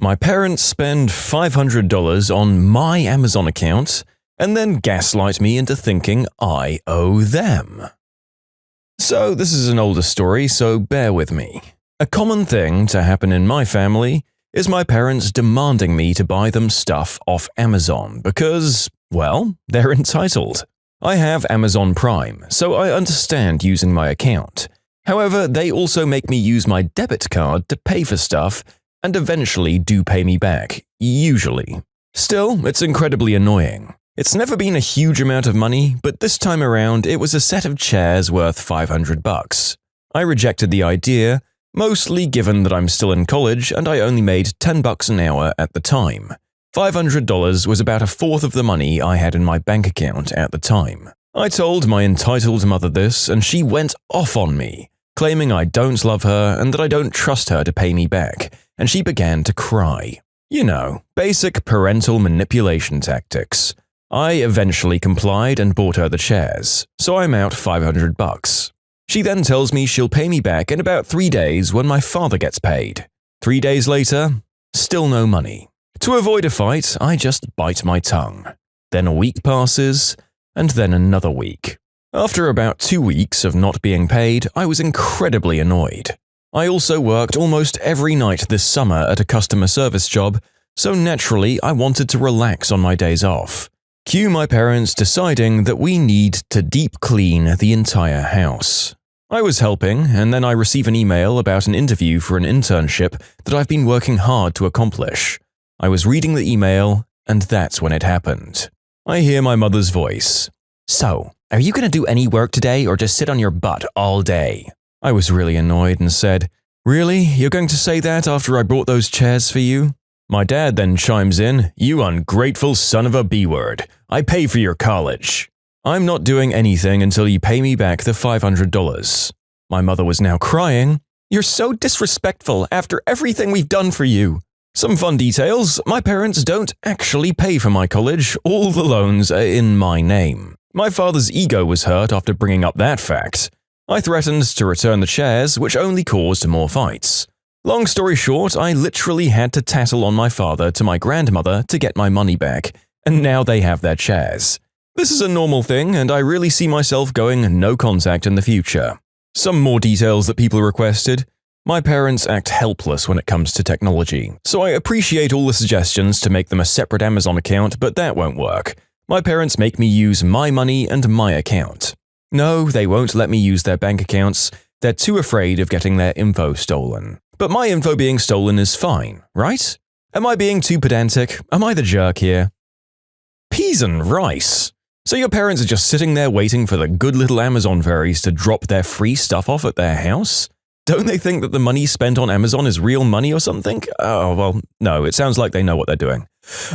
My parents spend $500 on my Amazon account and then gaslight me into thinking I owe them. So this is an older story, so bear with me. A common thing to happen in my family is my parents demanding me to buy them stuff off Amazon because, well, they're entitled. I have Amazon Prime, so I understand using my account. However, they also make me use my debit card to pay for stuff and eventually do pay me back, usually. Still, it's incredibly annoying. It's never been a huge amount of money, but this time around it was a set of chairs worth $500. I rejected the idea, mostly given that I'm still in college and I only made $10 an hour at the time. $500 was about a fourth of the money I had in my bank account at the time. I told my entitled mother this and she went off on me, claiming I don't love her and that I don't trust her to pay me back, and she began to cry. You know, basic parental manipulation tactics. I eventually complied and bought her the chairs, so I'm out $500. She then tells me she'll pay me back in about 3 days when my father gets paid. 3 days later, still no money. To avoid a fight, I just bite my tongue. Then a week passes, and then another week. After about 2 weeks of not being paid, I was incredibly annoyed. I also worked almost every night this summer at a customer service job, so naturally I wanted to relax on my days off. Cue my parents deciding that we need to deep clean the entire house. I was helping, and then I receive an email about an interview for an internship that I've been working hard to accomplish. I was reading the email, and that's when it happened. I hear my mother's voice. "So, are you going to do any work today or just sit on your butt all day?" I was really annoyed and said, "Really? You're going to say that after I brought those chairs for you?" My dad then chimes in, "You ungrateful son of a B-word. I pay for your college." I'm not doing anything until you pay me back the $500. My mother was now crying. "You're so disrespectful after everything we've done for you." Some fun details, my parents don't actually pay for my college, all the loans are in my name. My father's ego was hurt after bringing up that fact. I threatened to return the chairs, which only caused more fights. Long story short, I literally had to tattle on my father to my grandmother to get my money back, and now they have their chairs. This is a normal thing, and I really see myself going no contact in the future. Some more details that people requested. My parents act helpless when it comes to technology, so I appreciate all the suggestions to make them a separate Amazon account, but that won't work. My parents make me use my money and my account. No, they won't let me use their bank accounts. They're too afraid of getting their info stolen. But my info being stolen is fine, right? Am I being too pedantic? Am I the jerk here? Peas and rice. So your parents are just sitting there waiting for the good little Amazon fairies to drop their free stuff off at their house? Don't they think that the money spent on Amazon is real money or something? Oh, well, no, it sounds like they know what they're doing.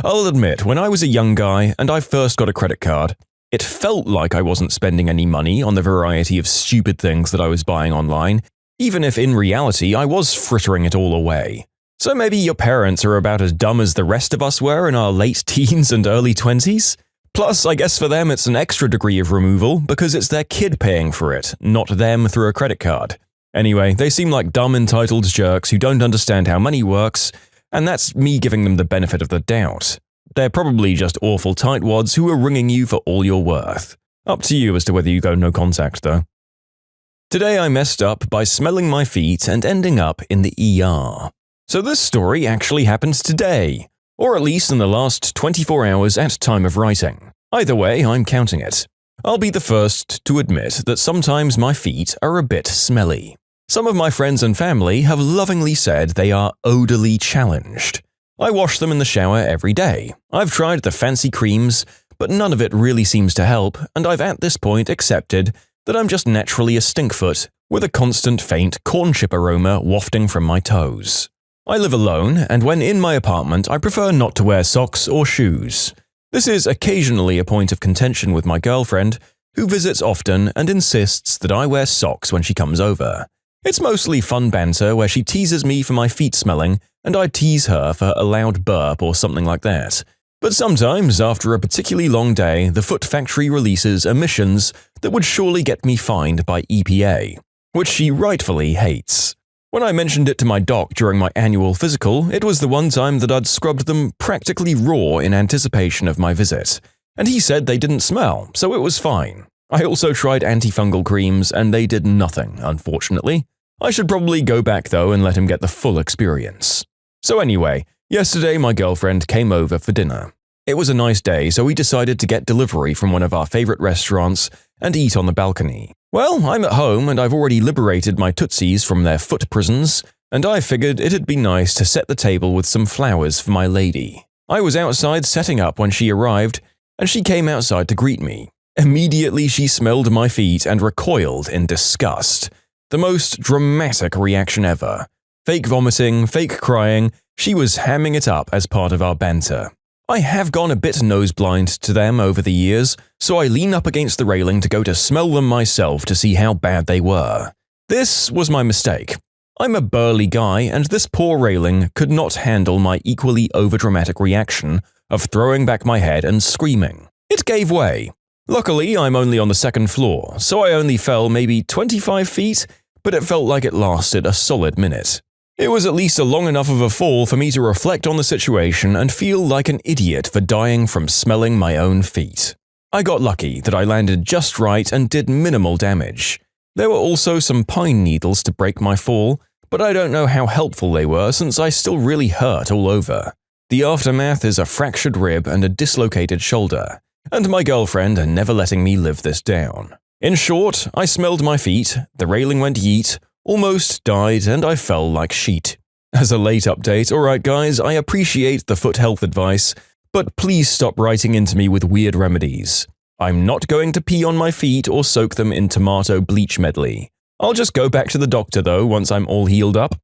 I'll admit, when I was a young guy and I first got a credit card, it felt like I wasn't spending any money on the variety of stupid things that I was buying online, even if in reality I was frittering it all away. So maybe your parents are about as dumb as the rest of us were in our late teens and early 20s? Plus, I guess for them it's an extra degree of removal because it's their kid paying for it, not them through a credit card. Anyway, they seem like dumb entitled jerks who don't understand how money works, and that's me giving them the benefit of the doubt. They're probably just awful tightwads who are ringing you for all you're worth. Up to you as to whether you go no contact, though. Today I messed up by smelling my feet and ending up in the ER. So this story actually happened today, or at least in the last 24 hours at time of writing. Either way, I'm counting it. I'll be the first to admit that sometimes my feet are a bit smelly. Some of my friends and family have lovingly said they are odorly challenged. I wash them in the shower every day. I've tried the fancy creams, but none of it really seems to help, and I've at this point accepted that I'm just naturally a stinkfoot with a constant faint corn chip aroma wafting from my toes. I live alone, and when in my apartment, I prefer not to wear socks or shoes. This is occasionally a point of contention with my girlfriend, who visits often and insists that I wear socks when she comes over. It's mostly fun banter where she teases me for my feet smelling, and I tease her for a loud burp or something like that. But sometimes, after a particularly long day, the foot factory releases emissions that would surely get me fined by EPA, which she rightfully hates. When I mentioned it to my doc during my annual physical, it was the one time that I'd scrubbed them practically raw in anticipation of my visit, and he said they didn't smell, so it was fine. I also tried antifungal creams, and they did nothing, unfortunately. I should probably go back though and let him get the full experience. So anyway, yesterday my girlfriend came over for dinner. It was a nice day, so we decided to get delivery from one of our favorite restaurants and eat on the balcony. Well, I'm at home and I've already liberated my tootsies from their foot prisons, and I figured it'd be nice to set the table with some flowers for my lady. I was outside setting up when she arrived, and she came outside to greet me. Immediately she smelled my feet and recoiled in disgust. The most dramatic reaction ever. Fake vomiting, fake crying, she was hamming it up as part of our banter. I have gone a bit noseblind to them over the years, so I lean up against the railing to go to smell them myself to see how bad they were. This was my mistake. I'm a burly guy, and this poor railing could not handle my equally overdramatic reaction of throwing back my head and screaming. It gave way. Luckily, I'm only on the second floor, so I only fell maybe 25 feet, but it felt like it lasted a solid minute. It was at least a long enough of a fall for me to reflect on the situation and feel like an idiot for dying from smelling my own feet. I got lucky that I landed just right and did minimal damage. There were also some pine needles to break my fall, but I don't know how helpful they were since I still really hurt all over. The aftermath is a fractured rib and a dislocated shoulder, and my girlfriend are never letting me live this down. In short, I smelled my feet, the railing went yeet, almost died, and I fell like sheet. As a late update, alright guys, I appreciate the foot health advice, but please stop writing into me with weird remedies. I'm not going to pee on my feet or soak them in tomato bleach medley. I'll just go back to the doctor though once I'm all healed up.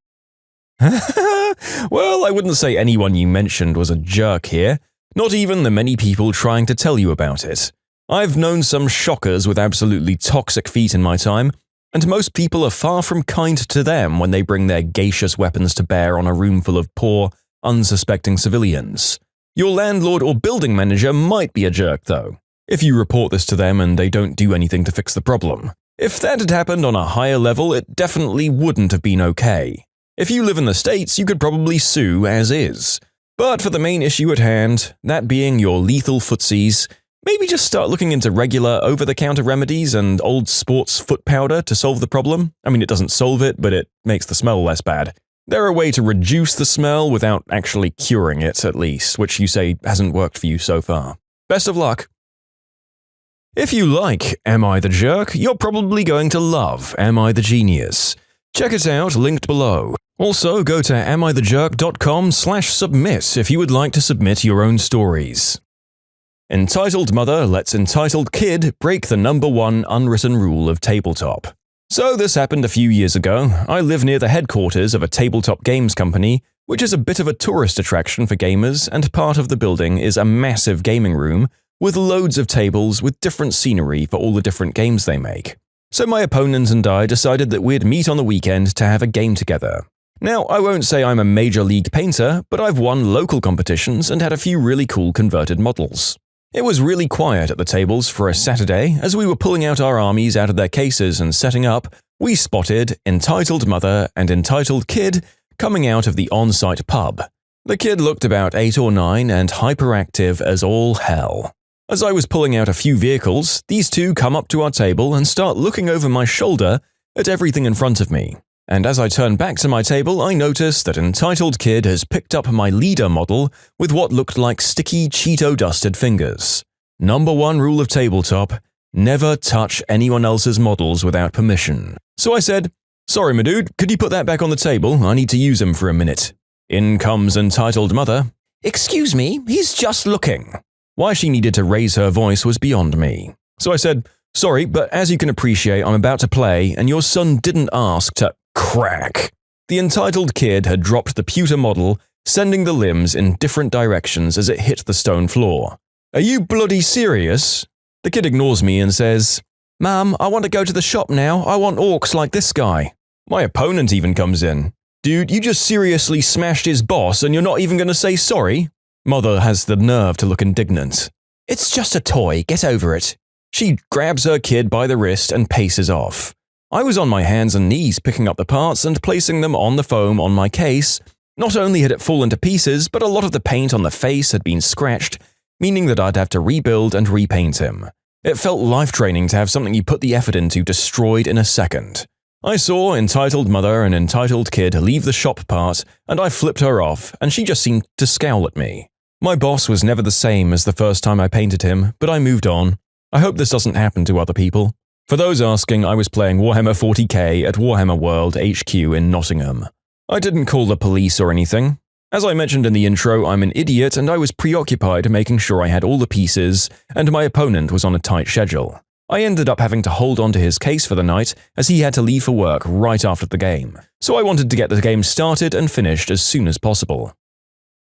Well, I wouldn't say anyone you mentioned was a jerk here, not even the many people trying to tell you about it. I've known some shockers with absolutely toxic feet in my time, and most people are far from kind to them when they bring their gaseous weapons to bear on a room full of poor, unsuspecting civilians. Your landlord or building manager might be a jerk though, if you report this to them and they don't do anything to fix the problem. If that had happened on a higher level, it definitely wouldn't have been okay. If you live in the States, you could probably sue as is. But for the main issue at hand, that being your lethal footsies, maybe just start looking into regular over-the-counter remedies and old sports foot powder to solve the problem. I mean, it doesn't solve it, but it makes the smell less bad. They're a way to reduce the smell without actually curing it, at least, which you say hasn't worked for you so far. Best of luck. If you like Am I the Jerk, you're probably going to love Am I the Genius. Check it out, linked below. Also, go to amithejerk.com/submit if you would like to submit your own stories. Entitled mother lets entitled kid break the #1 unwritten rule of Tabletop. So this happened a few years ago. I live near the headquarters of a tabletop games company, which is a bit of a tourist attraction for gamers, and part of the building is a massive gaming room with loads of tables with different scenery for all the different games they make. So my opponent and I decided that we'd meet on the weekend to have a game together. Now, I won't say I'm a major league painter, but I've won local competitions and had a few really cool converted models. It was really quiet at the tables for a Saturday. As we were pulling out our armies out of their cases and setting up, we spotted Entitled Mother and Entitled Kid coming out of the on-site pub. The kid looked about 8 or 9 and hyperactive as all hell. As I was pulling out a few vehicles, these two come up to our table and start looking over my shoulder at everything in front of me. And as I turn back to my table, I notice that Entitled Kid has picked up my leader model with what looked like sticky Cheeto-dusted fingers. #1 rule of Tabletop: never touch anyone else's models without permission. So I said, "Sorry, my dude, could you put that back on the table? I need to use him for a minute." In comes Entitled Mother. "Excuse me, he's just looking." Why she needed to raise her voice was beyond me. So I said, "Sorry, but as you can appreciate, I'm about to play, and your son didn't ask to—" Crack! The Entitled Kid had dropped the pewter model, sending the limbs in different directions as it hit the stone floor. "Are you bloody serious?" The kid ignores me and says, "Mum, I want to go to the shop now. I want orcs like this guy." My opponent even comes in. "Dude, you just seriously smashed his boss and you're not even going to say sorry?" Mother has the nerve to look indignant. "It's just a toy, get over it." She grabs her kid by the wrist and paces off. I was on my hands and knees picking up the parts and placing them on the foam on my case. Not only had it fallen to pieces, but a lot of the paint on the face had been scratched, meaning that I'd have to rebuild and repaint him. It felt life-draining to have something you put the effort into destroyed in a second. I saw entitled mother and entitled kid leave the shop part, and I flipped her off, and she just seemed to scowl at me. My boss was never the same as the first time I painted him, but I moved on. I hope this doesn't happen to other people. For those asking, I was playing Warhammer 40k at Warhammer World HQ in Nottingham. I didn't call the police or anything. As I mentioned in the intro, I'm an idiot and I was preoccupied making sure I had all the pieces, and my opponent was on a tight schedule. I ended up having to hold on to his case for the night as he had to leave for work right after the game, so I wanted to get the game started and finished as soon as possible.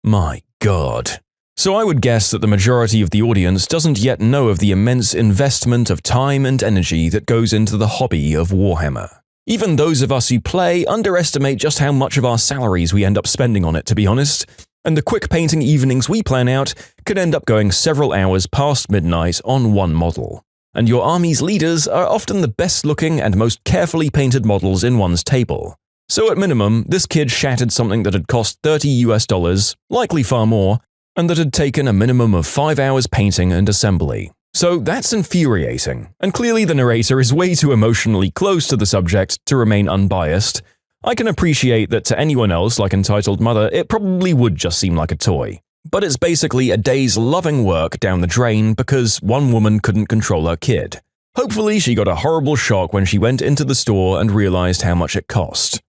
My God. So I would guess that the majority of the audience doesn't yet know of the immense investment of time and energy that goes into the hobby of Warhammer. Even those of us who play underestimate just how much of our salaries we end up spending on it, to be honest, and the quick painting evenings we plan out could end up going several hours past midnight on one model. And your army's leaders are often the best-looking and most carefully painted models in one's table. So at minimum, this kid shattered something that had cost $30, likely far more, and that had taken a minimum of 5 hours painting and assembly. So that's infuriating, and clearly the narrator is way too emotionally close to the subject to remain unbiased. I can appreciate that to anyone else like Entitled Mother, it probably would just seem like a toy. But it's basically a day's loving work down the drain because one woman couldn't control her kid. Hopefully she got a horrible shock when she went into the store and realized how much it cost.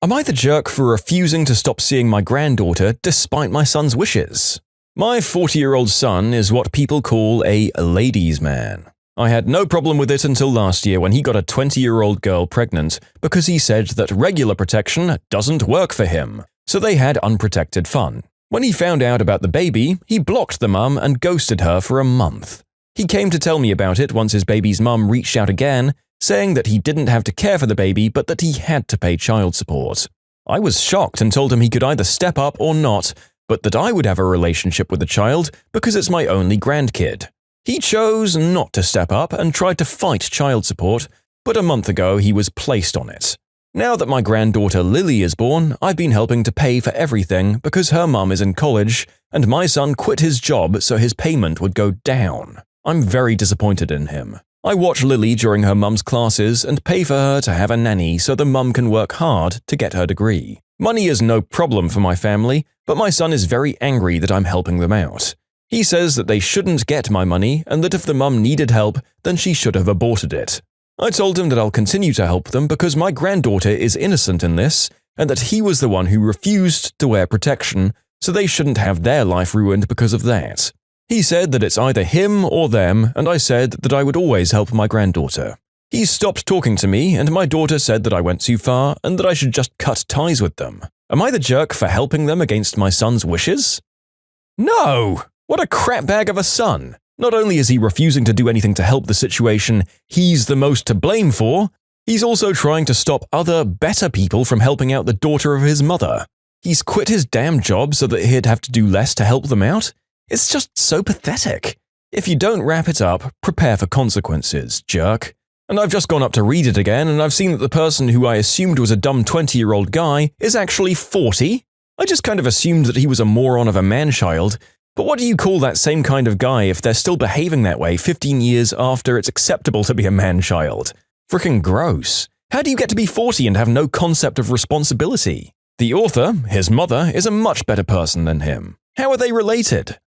Am I the jerk for refusing to stop seeing my granddaughter despite my son's wishes? My 40-year-old son is what people call a ladies' man. I had no problem with it until last year when he got a 20-year-old girl pregnant because he said that regular protection doesn't work for him, so they had unprotected fun. When he found out about the baby, he blocked the mum and ghosted her for a month. He came to tell me about it once his baby's mum reached out again, saying that he didn't have to care for the baby but that he had to pay child support. I was shocked and told him he could either step up or not, but that I would have a relationship with the child because it's my only grandkid. He chose not to step up and tried to fight child support, but a month ago he was placed on it. Now that my granddaughter Lily is born, I've been helping to pay for everything because her mum is in college, and my son quit his job so his payment would go down. I'm very disappointed in him. I watch Lily during her mum's classes and pay for her to have a nanny so the mum can work hard to get her degree. Money is no problem for my family, but my son is very angry that I'm helping them out. He says that they shouldn't get my money and that if the mum needed help, then she should have aborted it. I told him that I'll continue to help them because my granddaughter is innocent in this and that he was the one who refused to wear protection, so they shouldn't have their life ruined because of that. He said that it's either him or them, and I said that I would always help my granddaughter. He stopped talking to me, and my daughter said that I went too far and that I should just cut ties with them. Am I the jerk for helping them against my son's wishes? No! What a crapbag of a son! Not only is he refusing to do anything to help the situation he's the most to blame for, he's also trying to stop other, better people from helping out the daughter of his mother. He's quit his damn job so that he'd have to do less to help them out? It's just so pathetic. If you don't wrap it up, prepare for consequences, jerk. And I've just gone up to read it again, and I've seen that the person who I assumed was a dumb 20-year-old guy is actually 40. I just kind of assumed that he was a moron of a man-child, but what do you call that same kind of guy if they're still behaving that way 15 years after it's acceptable to be a man-child? Frickin' gross. How do you get to be 40 and have no concept of responsibility? The author, his mother, is a much better person than him. How are they related?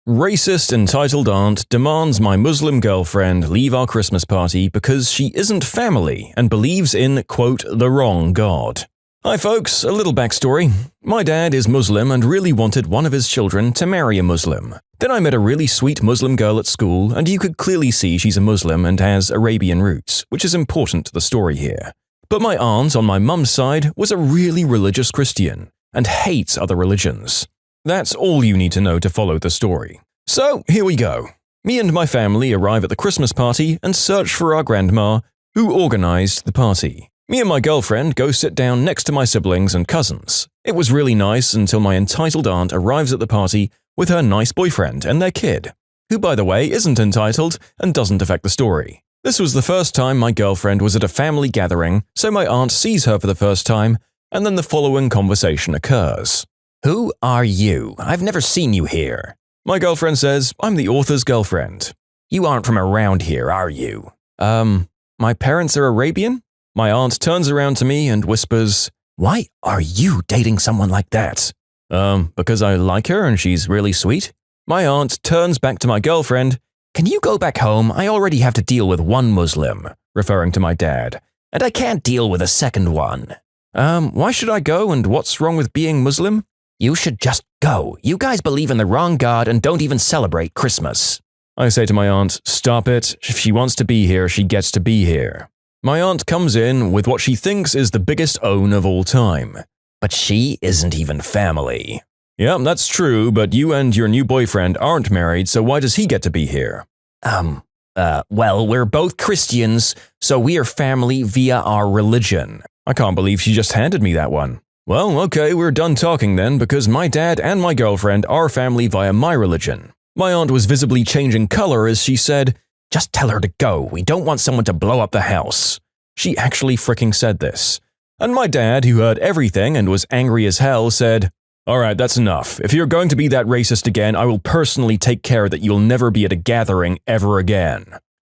Racist entitled aunt demands my Muslim girlfriend leave our Christmas party because she isn't family and believes in, quote, the wrong God. Hi folks, a little backstory. My dad is Muslim and really wanted one of his children to marry a Muslim. Then I met a really sweet Muslim girl at school, and you could clearly see she's a Muslim and has Arabian roots, which is important to the story here. But my aunt on my mum's side was a really religious Christian and hates other religions. That's all you need to know to follow the story. So, here we go. Me and my family arrive at the Christmas party and search for our grandma, who organized the party. Me and my girlfriend go sit down next to my siblings and cousins. It was really nice until my entitled aunt arrives at the party with her nice boyfriend and their kid, who by the way isn't entitled and doesn't affect the story. This was the first time my girlfriend was at a family gathering, so my aunt sees her for the first time, and then the following conversation occurs. "Who are you? I've never seen you here." My girlfriend says, "I'm the author's girlfriend." "You aren't from around here, are you?" My parents are Arabian?" My aunt turns around to me and whispers, "Why are you dating someone like that?" Because I like her and she's really sweet." My aunt turns back to my girlfriend. "Can you go back home? I already have to deal with one Muslim," referring to my dad, "and I can't deal with a second one." Why should I go and what's wrong with being Muslim?" "You should just go. You guys believe in the wrong God and don't even celebrate Christmas." I say to my aunt, "Stop it. If she wants to be here, she gets to be here." My aunt comes in with what she thinks is the biggest own of all time. "But she isn't even family." "Yeah, that's true, but you and your new boyfriend aren't married, so why does he get to be here?" Well, we're both Christians, so we are family via our religion." I can't believe she just handed me that one. "Well, okay, we're done talking then, because my dad and my girlfriend are family via my religion." My aunt was visibly changing color as she said, "Just tell her to go. We don't want someone to blow up the house." She actually fricking said this. And my dad, who heard everything and was angry as hell, said, "Alright, that's enough. If you're going to be that racist again, I will personally take care that you'll never be at a gathering ever again."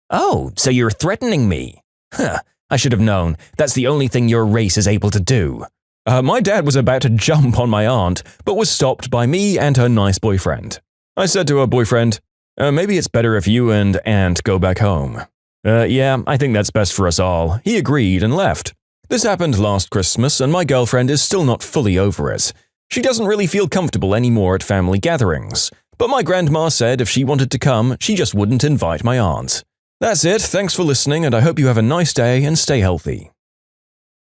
"Oh, so you're threatening me?" "Huh, I should have known. That's the only thing your race is able to do." My dad was about to jump on my aunt, but was stopped by me and her nice boyfriend. I said to her boyfriend, "Maybe it's better if you and Aunt go back home." Yeah, I think that's best for us all." He agreed and left. This happened last Christmas, and my girlfriend is still not fully over it. She doesn't really feel comfortable anymore at family gatherings, but my grandma said if she wanted to come, she just wouldn't invite my aunt. That's it, thanks for listening, and I hope you have a nice day and stay healthy.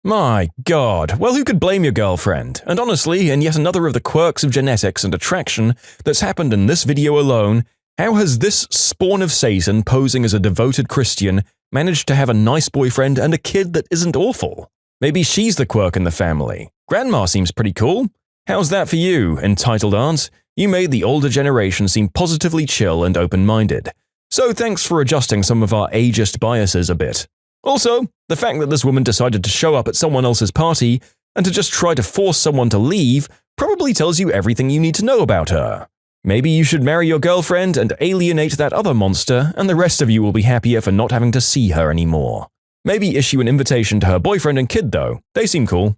My God, well, who could blame your girlfriend? And honestly, in yet another of the quirks of genetics and attraction that's happened in this video alone, how has this spawn of Satan posing as a devoted Christian managed to have a nice boyfriend and a kid that isn't awful? Maybe she's the quirk in the family. Grandma seems pretty cool. How's that for you, entitled aunt? You made the older generation seem positively chill and open-minded. So thanks for adjusting some of our ageist biases a bit. Also, the fact that this woman decided to show up at someone else's party and to just try to force someone to leave probably tells you everything you need to know about her. Maybe you should marry your girlfriend and alienate that other monster, and the rest of you will be happier for not having to see her anymore. Maybe issue an invitation to her boyfriend and kid though, they seem cool.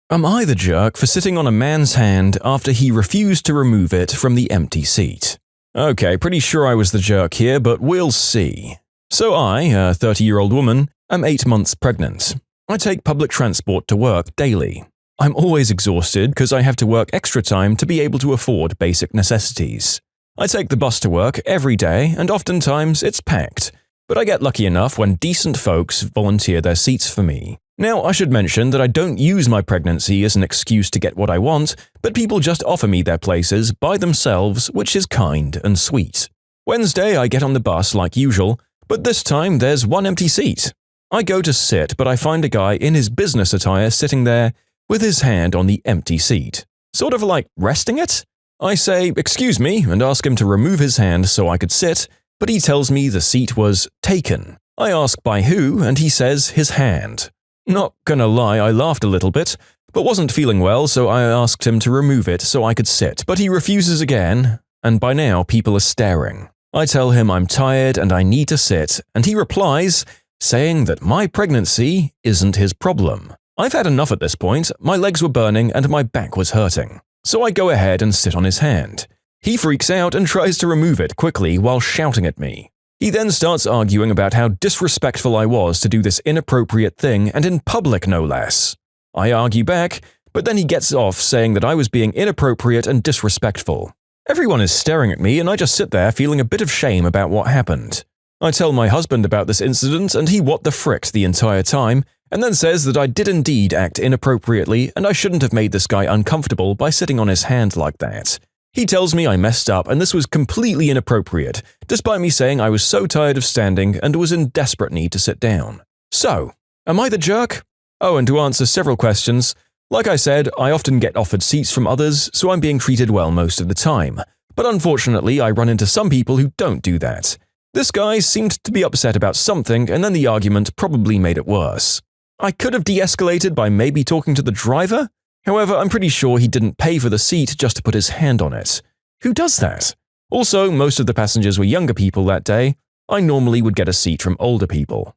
Am I the jerk for sitting on a man's hand after he refused to remove it from the empty seat? Okay, pretty sure I was the jerk here, but we'll see. So I, a 30-year-old woman, am 8 months pregnant. I take public transport to work daily. I'm always exhausted because I have to work extra time to be able to afford basic necessities. I take the bus to work every day, and oftentimes it's packed, but I get lucky enough when decent folks volunteer their seats for me. Now, I should mention that I don't use my pregnancy as an excuse to get what I want, but people just offer me their places by themselves, which is kind and sweet. Wednesday, I get on the bus like usual, but this time there's one empty seat. I go to sit, but I find a guy in his business attire sitting there with his hand on the empty seat, sort of like resting it. I say, "Excuse me," and ask him to remove his hand so I could sit, but he tells me the seat was taken. I ask by who, and he says his hand. Not gonna lie, I laughed a little bit, but wasn't feeling well, so I asked him to remove it so I could sit, but he refuses again, and by now people are staring. I tell him I'm tired and I need to sit, and he replies, saying that my pregnancy isn't his problem. I've had enough at this point, my legs were burning and my back was hurting. So I go ahead and sit on his hand. He freaks out and tries to remove it quickly while shouting at me. He then starts arguing about how disrespectful I was to do this inappropriate thing, and in public no less. I argue back, but then he gets off saying that I was being inappropriate and disrespectful. Everyone is staring at me and I just sit there feeling a bit of shame about what happened. I tell my husband about this incident and he what the fricked the entire time, and then says that I did indeed act inappropriately and I shouldn't have made this guy uncomfortable by sitting on his hand like that. He tells me I messed up and this was completely inappropriate, despite me saying I was so tired of standing and was in desperate need to sit down. So, am I the jerk? Oh, and to answer several questions, like I said, I often get offered seats from others, so I'm being treated well most of the time. But unfortunately, I run into some people who don't do that. This guy seemed to be upset about something, and then the argument probably made it worse. I could have de-escalated by maybe talking to the driver. However, I'm pretty sure he didn't pay for the seat just to put his hand on it. Who does that? Also, most of the passengers were younger people that day. I normally would get a seat from older people.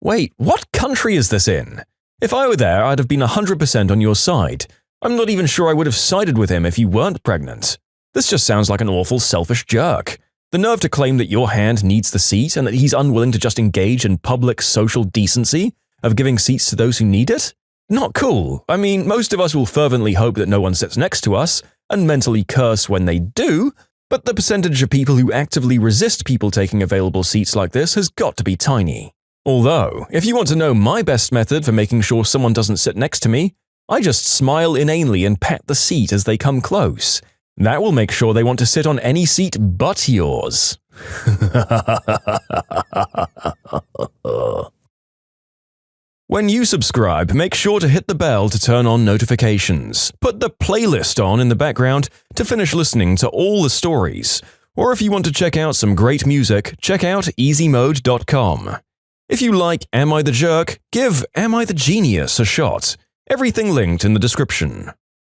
Wait, what country is this in? If I were there, I'd have been 100% on your side. I'm not even sure I would have sided with him if you weren't pregnant. This just sounds like an awful selfish jerk. The nerve to claim that your hand needs the seat and that he's unwilling to just engage in public social decency of giving seats to those who need it? Not cool. I mean, most of us will fervently hope that no one sits next to us and mentally curse when they do, but the percentage of people who actively resist people taking available seats like this has got to be tiny. Although, if you want to know my best method for making sure someone doesn't sit next to me, I just smile inanely and pat the seat as they come close. That will make sure they want to sit on any seat but yours. When you subscribe, make sure to hit the bell to turn on notifications. Put the playlist on in the background to finish listening to all the stories. Or if you want to check out some great music, check out easymode.com. If you like Am I the Jerk, give Am I the Genius a shot. Everything linked in the description.